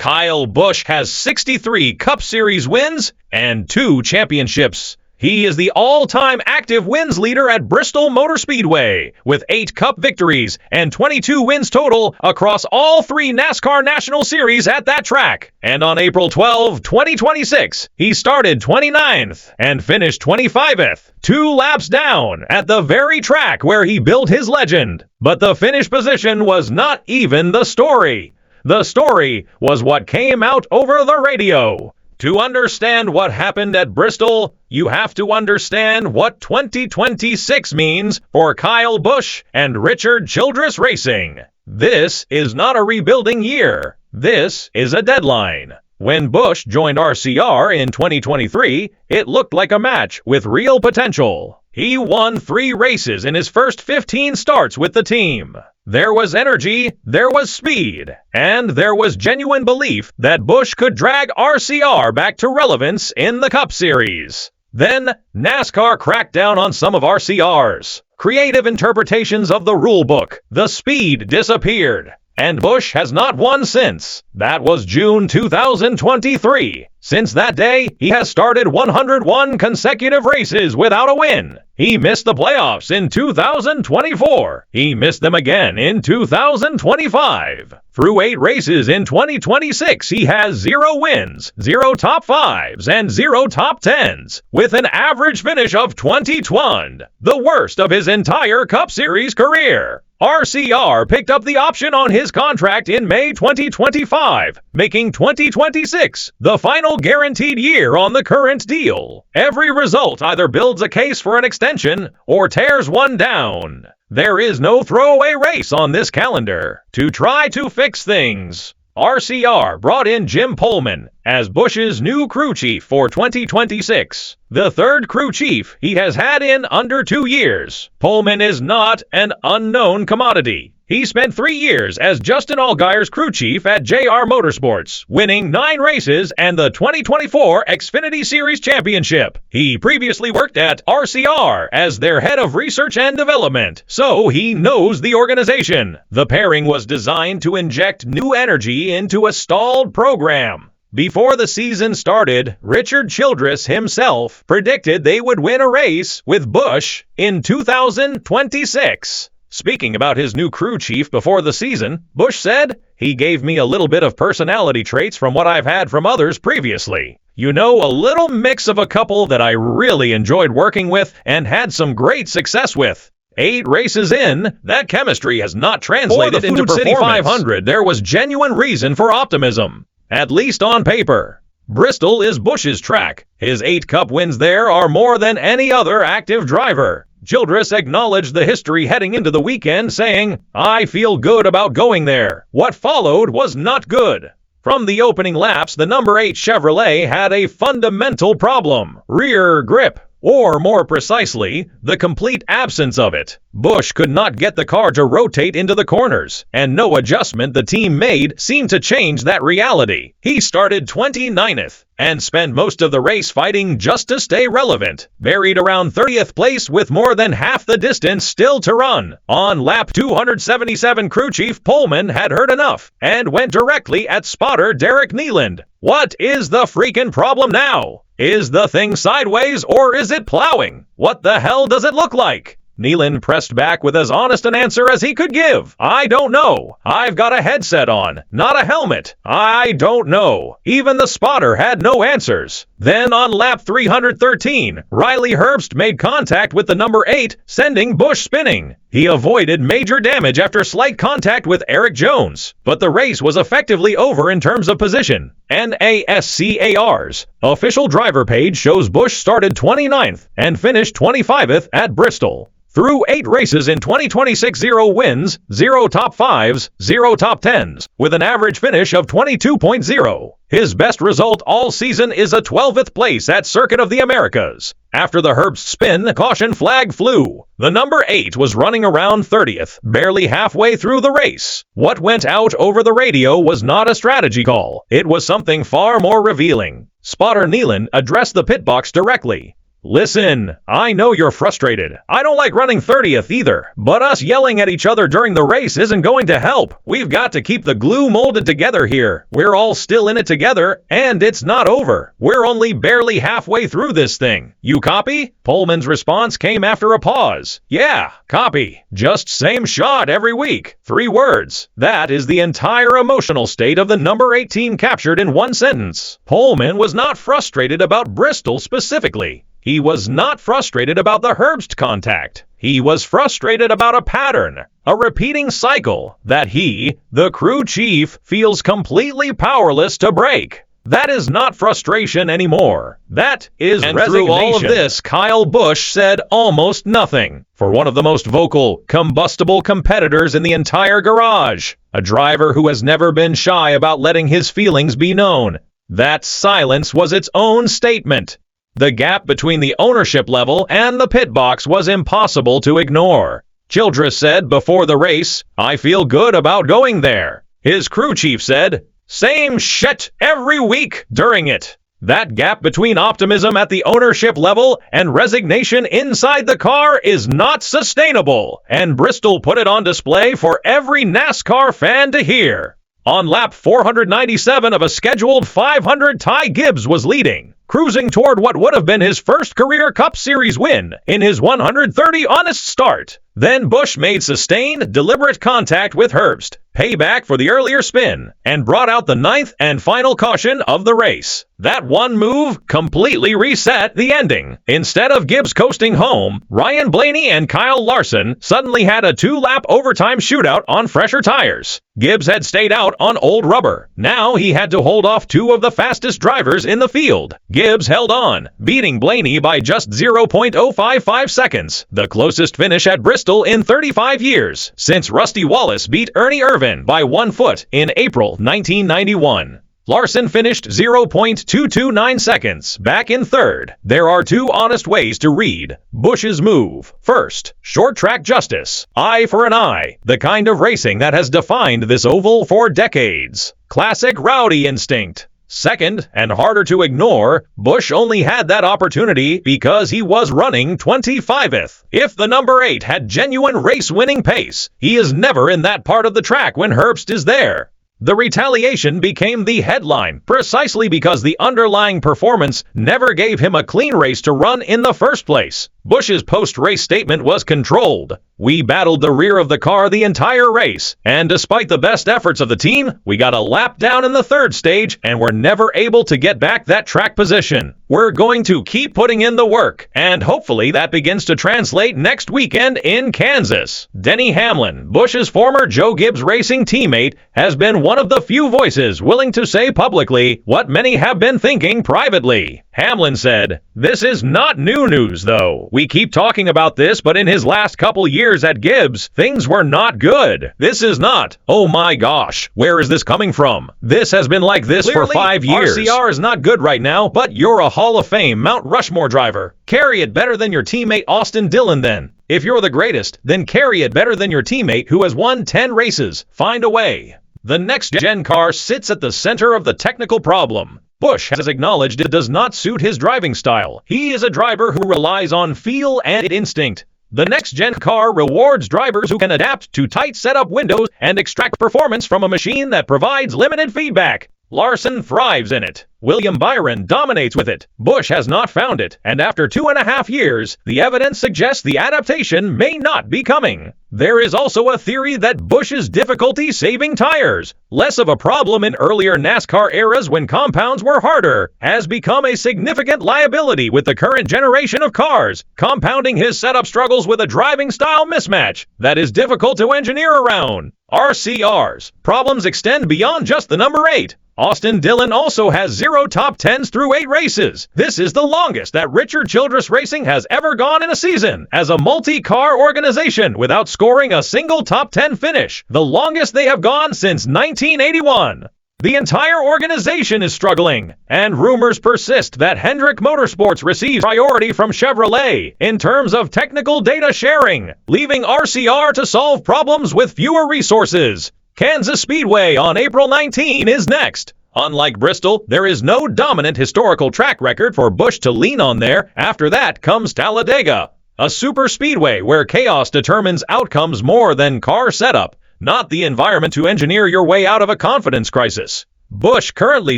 Kyle Busch has 63 Cup Series wins and 2 championships. He is the all-time active wins leader at Bristol Motor Speedway, with 8 Cup victories and 22 wins total across all 3 NASCAR National Series at that track. And on April 12, 2026, he started 29th and finished 25th, 2 laps down at the very track where he built his legend. But the finish position was not even the story. The story was what came out over the radio. To understand what happened at Bristol, you have to understand what 2026 means for Kyle Busch and Richard Childress Racing. This is not a rebuilding year. This is a deadline. When Busch joined RCR in 2023, it looked like a match with real potential. He won 3 races in his first 15 starts with the team. There was energy, there was speed, and there was genuine belief that Busch could drag RCR back to relevance in the Cup Series. Then, NASCAR cracked down on some of RCR's creative interpretations of the rulebook. The speed disappeared, and Busch has not won since. That was June 2023. Since that day, he has started 101 consecutive races without a win. He missed the playoffs in 2024. He missed them again in 2025. Through 8 races in 2026, he has 0 wins, 0 top 5s, and 0 top 10s, with an average finish of 20-1, the worst of his entire Cup Series career. RCR picked up the option on his contract in May 2025, making 2026 the final guaranteed year on the current deal. Every result either builds a case for an extension or tears one down. There is no throwaway race on this calendar. To try to fix things, RCR brought in Jim Pullman as Busch's new crew chief for 2026. The 3rd crew chief he has had in under 2 years. Pullman is not an unknown commodity. He spent 3 years as Justin Allgaier's crew chief at JR Motorsports, winning 9 races and the 2024 Xfinity Series Championship. He previously worked at RCR as their head of research and development, so he knows the organization. The pairing was designed to inject new energy into a stalled program. Before the season started, Richard Childress himself predicted they would win a race with Busch in 2026. Speaking about his new crew chief before the season, Busch said, "He gave me a little bit of personality traits from what I've had from others previously. You know, a little mix of a couple that I really enjoyed working with and had some great success with." 8 races in, that chemistry has not translated into performance. City 500, there was genuine reason for optimism, at least on paper. Bristol is Busch's track. His 8 Cup wins there are more than any other active driver. Childress acknowledged the history heading into the weekend, saying, "I feel good about going there." What followed was not good. From the opening laps, the number 8 Chevrolet had a fundamental problem: rear grip. Or more precisely, the complete absence of it. Busch could not get the car to rotate into the corners, and no adjustment the team made seemed to change that reality. He started 29th and spent most of the race fighting just to stay relevant, buried around 30th place with more than half the distance still to run. On lap 277, crew chief Pullman had heard enough and went directly at spotter Derek Nealand. What is the freaking problem now? Is the thing sideways or is it plowing? What the hell does it look like? Nealand pressed back with as honest an answer as he could give. "I don't know. I've got a headset on, not a helmet. I don't know." Even the spotter had no answers. Then on lap 313, Riley Herbst made contact with the number 8, sending Busch spinning. He avoided major damage after slight contact with Eric Jones, but the race was effectively over in terms of position. NASCAR's official driver page shows Busch started 29th and finished 25th at Bristol. Through 8 races in 2026, 0 wins, 0 top 5s, 0 top 10s, with an average finish of 22.0. His best result all season is a 12th place at Circuit of the Americas. After the Herbst spin, the caution flag flew. The number 8 was running around 30th, barely halfway through the race. What went out over the radio was not a strategy call. It was something far more revealing. Spotter Nealand addressed the pit box directly. Listen, I know you're frustrated. I don't like running 30th either, but us yelling at each other during the race isn't going to help. We've got to keep the glue molded together here. We're all still in it together, and it's not over. We're only barely halfway through this thing. You copy? Pullman's response came after a pause. Yeah, copy. Just same shot every week. 3 words. That is the entire emotional state of the number 8 team captured in one sentence. Pullman was not frustrated about Bristol specifically. He was not frustrated about the Herbst contact. He was frustrated about a pattern, a repeating cycle that he, the crew chief, feels completely powerless to break. That is not frustration anymore. That is resignation. Through all of this, Kyle Busch said almost nothing. For one of the most vocal, combustible competitors in the entire garage, a driver who has never been shy about letting his feelings be known, that silence was its own statement. The gap between the ownership level and the pit box was impossible to ignore. Childress said before the race, "I feel good about going there." His crew chief said, "Same shit every week during it." That gap between optimism at the ownership level and resignation inside the car is not sustainable, and Bristol put it on display for every NASCAR fan to hear. On lap 497 of a scheduled 500, Ty Gibbs was leading, cruising toward what would have been his first career Cup Series win in his 130 honest start. Then Busch made sustained, deliberate contact with Herbst, payback for the earlier spin, and brought out the 9th and final caution of the race. That one move completely reset the ending. Instead of Gibbs coasting home, Ryan Blaney and Kyle Larson suddenly had a 2-lap overtime shootout on fresher tires. Gibbs had stayed out on old rubber. Now he had to hold off 2 of the fastest drivers in the field. Gibbs held on, beating Blaney by just 0.055 seconds, the closest finish at Bristol in 35 years, since Rusty Wallace beat Ernie Irvan by 1 foot in April 1991. Larson finished 0.229 seconds back in 3rd. There are 2 honest ways to read Busch's move. First, short track justice, eye for an eye, the kind of racing that has defined this oval for decades. Classic rowdy instinct. Second, and harder to ignore, Busch only had that opportunity because he was running 25th. If the number 8 had genuine race-winning pace, he is never in that part of the track when Herbst is there. The retaliation became the headline precisely because the underlying performance never gave him a clean race to run in the first place. Busch's post-race statement was controlled. "We battled the rear of the car the entire race, and despite the best efforts of the team, we got a lap down in the 3rd stage and were never able to get back that track position. We're going to keep putting in the work, and hopefully that begins to translate next weekend in Kansas." Denny Hamlin, Busch's former Joe Gibbs Racing teammate, has been one of the few voices willing to say publicly what many have been thinking privately. Hamlin said, "This is not new news, though. We keep talking about this, but in his last couple years at Gibbs, things were not good. This is not, oh my gosh, where is this coming from? This has been like this for 5 years. RCR is not good right now, but you're a Hall of Fame Mount Rushmore driver. Carry it better than your teammate Austin Dillon then. If you're the greatest, then carry it better than your teammate who has won 10 races. Find a way." The next-gen car sits at the center of the technical problem. Busch has acknowledged it does not suit his driving style. He is a driver who relies on feel and instinct. The next-gen car rewards drivers who can adapt to tight setup windows and extract performance from a machine that provides limited feedback. Larson thrives in it. William Byron dominates with it. Busch has not found it, and after 2.5 years, the evidence suggests the adaptation may not be coming. There is also a theory that Busch's difficulty saving tires, less of a problem in earlier NASCAR eras when compounds were harder, has become a significant liability with the current generation of cars, compounding his setup struggles with a driving style mismatch that is difficult to engineer around. RCR's problems extend beyond just the number 8. Austin Dillon also has 0 top 10s through 8 races. This is the longest that Richard Childress Racing has ever gone in a season as a multi-car organization without scoring a single top 10 finish, the longest they have gone since 1981. The entire organization is struggling, and rumors persist that Hendrick Motorsports receives priority from Chevrolet in terms of technical data sharing, leaving RCR to solve problems with fewer resources. Kansas Speedway on April 19 is next. Unlike Bristol, there is no dominant historical track record for Busch to lean on there. After that comes Talladega, a super speedway where chaos determines outcomes more than car setup, not the environment to engineer your way out of a confidence crisis. Busch currently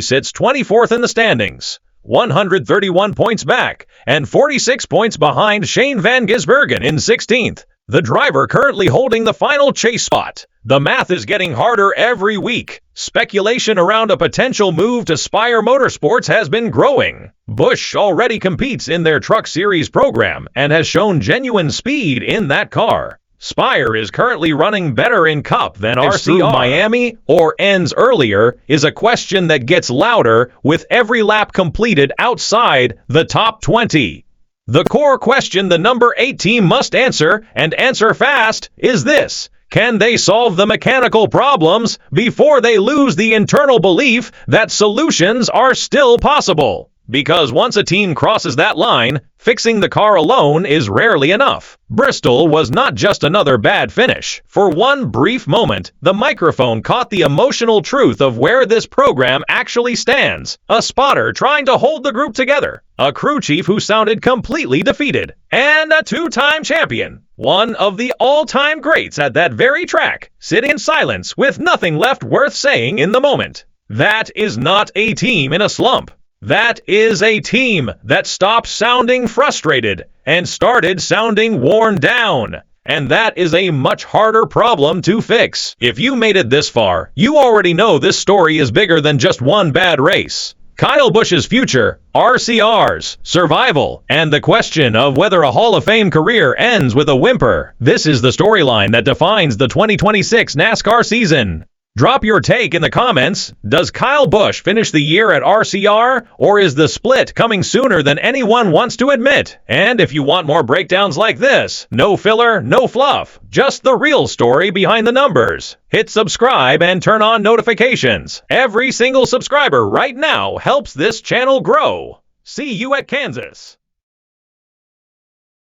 sits 24th in the standings, 131 points back, and 46 points behind Shane Van Gisbergen in 16th. The driver currently holding the final chase spot. The math is getting harder every week. Speculation around a potential move to Spire Motorsports has been growing. Busch already competes in their Truck Series program and has shown genuine speed in that car. Spire is currently running better in Cup than RCR. Miami or ends earlier is a question that gets louder with every lap completed outside the top 20. The core question the number 8 team must answer, and answer fast, is this: can they solve the mechanical problems before they lose the internal belief that solutions are still possible? Because once a team crosses that line, fixing the car alone is rarely enough. Bristol was not just another bad finish. For one brief moment, the microphone caught the emotional truth of where this program actually stands. A spotter trying to hold the group together, a crew chief who sounded completely defeated, and a two-time champion, one of the all-time greats at that very track, sitting in silence with nothing left worth saying in the moment. That is not a team in a slump. That is a team that stopped sounding frustrated and started sounding worn down. And that is a much harder problem to fix. If you made it this far, you already know this story is bigger than just one bad race. Kyle Busch's future, RCR's, survival, and the question of whether a Hall of Fame career ends with a whimper. This is the storyline that defines the 2026 NASCAR season. Drop your take in the comments. Does Kyle Busch finish the year at RCR, or is the split coming sooner than anyone wants to admit? And if you want more breakdowns like this, no filler, no fluff, just the real story behind the numbers, hit subscribe and turn on notifications. Every single subscriber right now helps this channel grow. See you at Kansas.